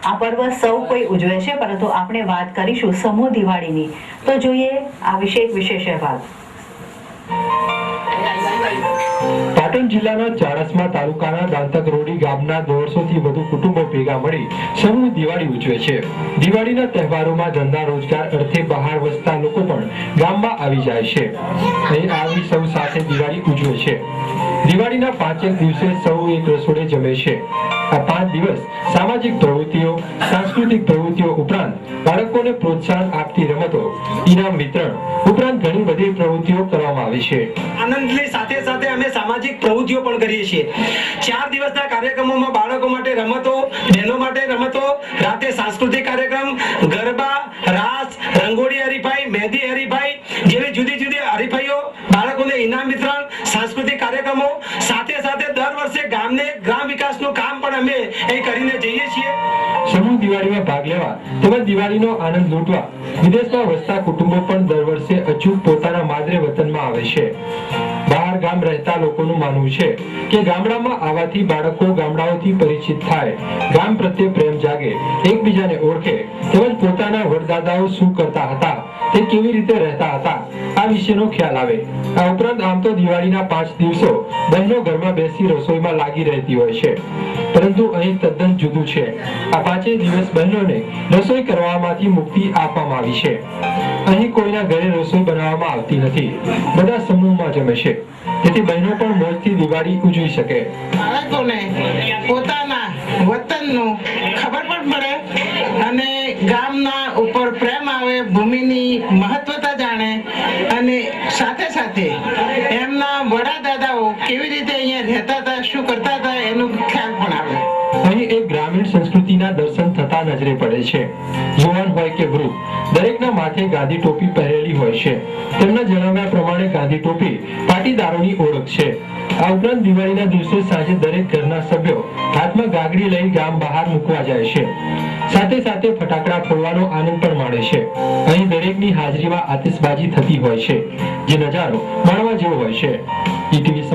આ પર્વ સૌ કોઈ ઉજવે છે, પરંતુ આપણે વાત કરીશું સમૂહ દિવાળીની. તો જોઈએ આ વિશે એક વિશેષ અહેવાલ. પાટણ જિલ્લાના ચાણસ્મા તાલુકાના દાંતકરોડી ગામના 150 થી વધુ કુટુંબો ભેગા મળી સમૂહ દિવાળી ઉજવે છે. દિવાળીના તહેવારોમાં ધંધા રોજગાર અર્થે બહાર વસતા લોકો પણ ગામમાં આવી જાય છે. અહીં આવી સૌ સાથે દિવાળી ઉજવે છે. દિવાળીના 5 દિવસે સૌ એક રસોડે જમે છે. આ 5 દિવસ સામાજિક પ્રવૃત્તિઓ, સાંસ્કૃતિક પ્રવૃત્તિઓ ઉપરાંત બાળકોને પ્રોત્સાહન આપતી રમતો, ઇનામ વિતરણ ઉપરાંત ઘણી બધી પ્રવૃત્તિઓ કરવામાં આવે છે. આનંદની સાથે સાથે અમે સામાજિક પ્રવૃત્તિઓ પણ કરીએ છીએ. 4 દિવસના કાર્યક્રમોમાં બાળકો માટે રમતો, બહેનો માટે રમતો, રાતે સાંસ્કૃતિક કાર્યક્રમ, ગરબા, રાસ, રંગોળી હરીફાઈ, મહેંદી હરીફાઈ જેવી જુદી જુદી હરીફાઈઓ, બાળકોને ઇનામ વિતરણ, સાંસ્કૃતિક કાર્યક્રમો, સાથે સાથે દર વર્ષે ગામને ગ્રામ વિકાસનું કામ પણ અમે અહીં કરીને જઈએ છીએ. સમૂહ દિવાળીમાં ભાગ લેવા તેમજ દિવાળીનો આનંદ લૂંટવા વિદેશમાં વસતા કુટુંબો પણ દર વર્ષે અચૂક પોતાના માદરે વતનમાં આવે છે. બહાર ગામ રહેતા લોકોનું માનવું છે કે ગામડામાં આવવાથી બાળકો ગામડાઓથી પરિચિત થાય, ગામ પ્રત્યે પ્રેમ જાગે, એકબીજાને ઓળખે તેમજ પોતાના વડદાદાઓ શું કરતા હતા, તે કેવી રીતે રહેતા હતા, આ વિશેનો ખ્યાલ આવે. આ ઉપરાંત આમ તો દિવાળીના 5 દિવસો બહેનો ઘરમાં બેસી રસોઈમાં લાગી રહેતી હોય છે, પરંતુ અહીં તદ્દન જુદું છે. આ 5 દિવસ બહેનોને રસોઈ કરવામાંથી મુક્તિ આપવામાં આવી છે. અહીં કોઈના ઘરે રસોઈ બનાવવામાં આવતી નથી, બધા સમૂહમાં જમે છે. તેથી બહેનો પણ મોજથી દિવાળી ઉજવી શકે. બાળકોને પોતાના વતનનું ખબર પણ પડે અને ગામના ઉપર પ્રેમ આવે, ભૂમિની મહત્વતા જાણે અને સાથે સાથે એમના વડા દાદાઓ કેવી રીતે અહીંયા રહેતા હતા, શું કરતા હતા એનું ખ્યાલ પણ આવે. અહીં એક ગ્રામીણ સંસ્કૃતિના દર્શન થતા નજરે પડે છે. યુવાન હોય કે વૃદ્ધ, દરેકના માથે ગાંધી ટોપી પહેરેલી હોય છે. તેમના જણાવ્યા પ્રમાણે ગાંધી ટોપી પાટીદારોની ઓળખ છે. આ ઉપરાંત દિવાળીના દિવસે સાંજે દરેક ઘરના સભ્યો હાથમાં ગાગડી લઈ ગામ બહાર મૂકવા જાય છે. સાથે સાથે ફટાકડા ફોડવાનો આનંદ પણ માણે છે. અહીં દરેકની હાજરીમાં આતિશબાજી થતી હોય છે, જે નજારો માણવા જેવો હોય છે. ઈટીવી